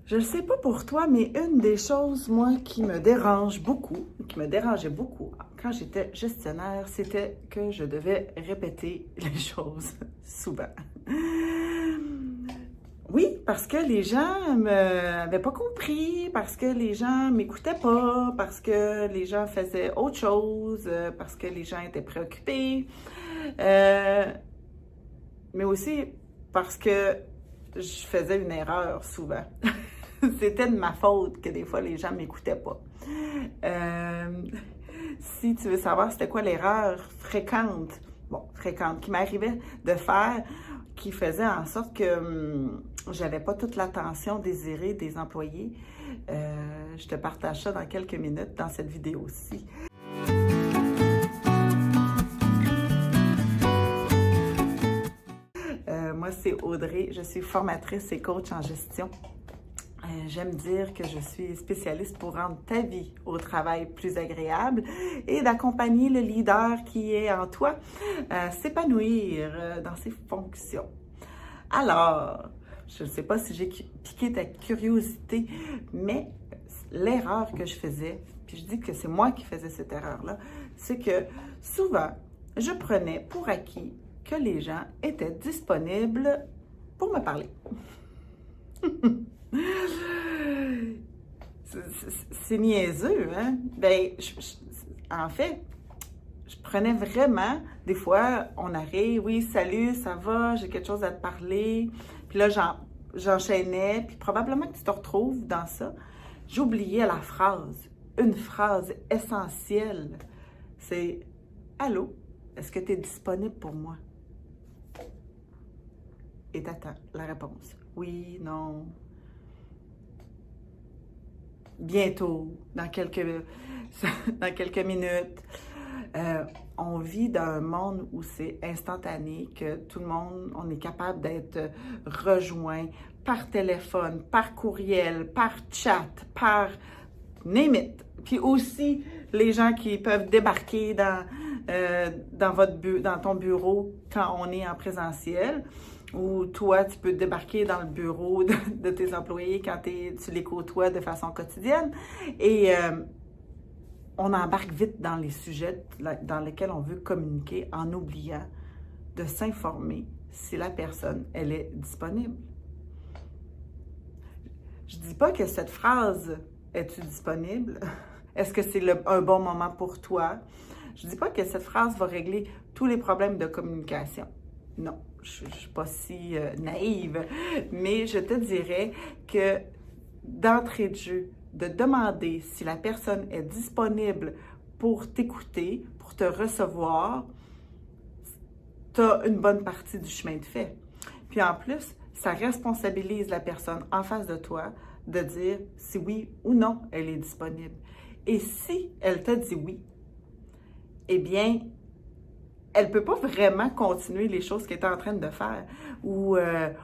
Je ne sais pas pour toi, mais une des choses, moi, qui me dérange beaucoup, qui me dérangeait beaucoup quand j'étais gestionnaire, c'était que je devais répéter les choses souvent. Oui, parce que les gens m'avaient pas compris, parce que les gens m'écoutaient pas, parce que les gens faisaient autre chose, parce que les gens étaient préoccupés, mais aussi parce que je faisais une erreur souvent. C'était de ma faute que des fois les gens ne m'écoutaient pas. Si tu veux savoir c'était quoi l'erreur fréquente, qui m'arrivait de faire, qui faisait en sorte que j'avais pas toute l'attention désirée des employés, je te partage ça dans quelques minutes dans cette vidéo-ci. Moi, c'est Audrey, je suis formatrice et coach en gestion. J'aime dire que je suis spécialiste pour rendre ta vie au travail plus agréable et d'accompagner le leader qui est en toi s'épanouir dans ses fonctions. Alors, je ne sais pas si j'ai piqué ta curiosité, mais l'erreur que je faisais, puis je dis que c'est moi qui faisais cette erreur-là, c'est que souvent, je prenais pour acquis que les gens étaient disponibles pour me parler. C'est niaiseux, hein? Ben, en fait, je prenais vraiment, des fois, on arrive, oui, salut, ça va, j'ai quelque chose à te parler. Puis là, j'enchaînais, puis probablement que tu te retrouves dans ça. J'oubliais la phrase, une phrase essentielle. C'est « Allô, est-ce que tu es disponible pour moi? » Et t'attends la réponse. Oui, non. Bientôt, dans quelques minutes. On vit dans un monde où c'est instantané, que tout le monde, on est capable d'être rejoint par téléphone, par courriel, par chat, par name it. Puis aussi, les gens qui peuvent débarquer dans ton bureau quand on est en présentiel. Ou toi, tu peux débarquer dans le bureau de tes employés quand tu les côtoies de façon quotidienne. Et on embarque vite dans les sujets dans lesquels on veut communiquer en oubliant de s'informer si la personne, elle est disponible. Je ne dis pas que cette phrase « Es-tu disponible? » Est-ce que c'est un bon moment pour toi? Je ne dis pas que cette phrase va régler tous les problèmes de communication. Non, je ne suis pas si naïve, mais je te dirais que d'entrée de jeu, de demander si la personne est disponible pour t'écouter, pour te recevoir, tu as une bonne partie du chemin de fait. Puis en plus, ça responsabilise la personne en face de toi de dire si oui ou non elle est disponible. Et si elle te dit oui, eh bien, elle ne peut pas vraiment continuer les choses qu'elle est en train de faire. Ou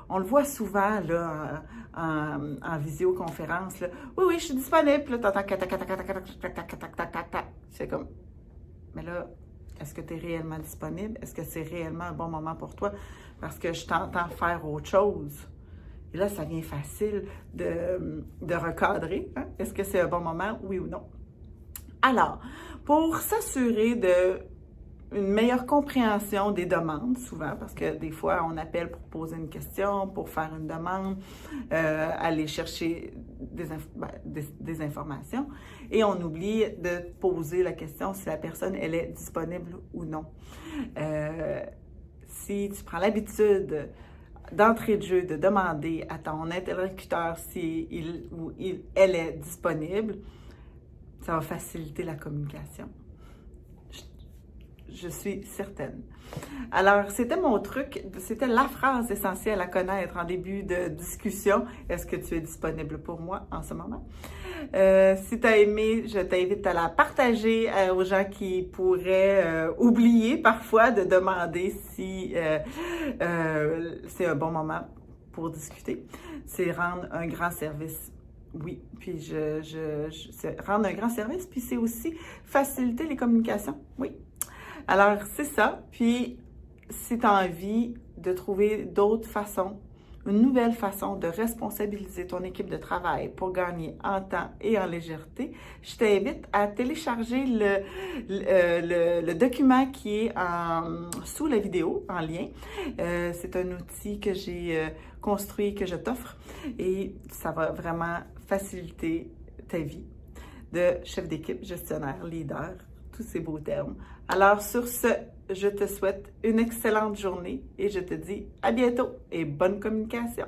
on le voit souvent là, en visioconférence. Là. Oui, je suis disponible. Puis là, tu entends c'est comme, mais là, est-ce que tu es réellement disponible? Est-ce que c'est réellement un bon moment pour toi? Parce que je t'entends faire autre chose. Et là, ça devient facile de recadrer. Hein? Est-ce que c'est un bon moment? Oui ou non? Alors, pour s'assurer une meilleure compréhension des demandes, souvent, parce que des fois, on appelle pour poser une question, pour faire une demande, aller chercher des informations, et on oublie de poser la question si la personne, elle est disponible ou non. Si tu prends l'habitude d'entrée de jeu, de demander à ton interlocuteur si elle est disponible, ça va faciliter la communication. Je suis certaine. Alors, c'était mon truc, c'était la phrase essentielle à connaître en début de discussion. Est-ce que tu es disponible pour moi en ce moment? Si tu as aimé, je t'invite à la partager aux gens qui pourraient oublier parfois de demander si c'est un bon moment pour discuter. C'est rendre un grand service. Oui, puis c'est rendre un grand service, puis c'est aussi faciliter les communications. Oui. Alors, c'est ça. Puis, si tu as envie de trouver d'autres façons une nouvelle façon de responsabiliser ton équipe de travail pour gagner en temps et en légèreté, je t'invite à télécharger le document qui est sous la vidéo, en lien. C'est un outil que j'ai construit, que je t'offre, et ça va vraiment faciliter ta vie de chef d'équipe, gestionnaire, leader, tous ces beaux termes. Alors sur ce, je te souhaite une excellente journée et je te dis à bientôt et bonne communication.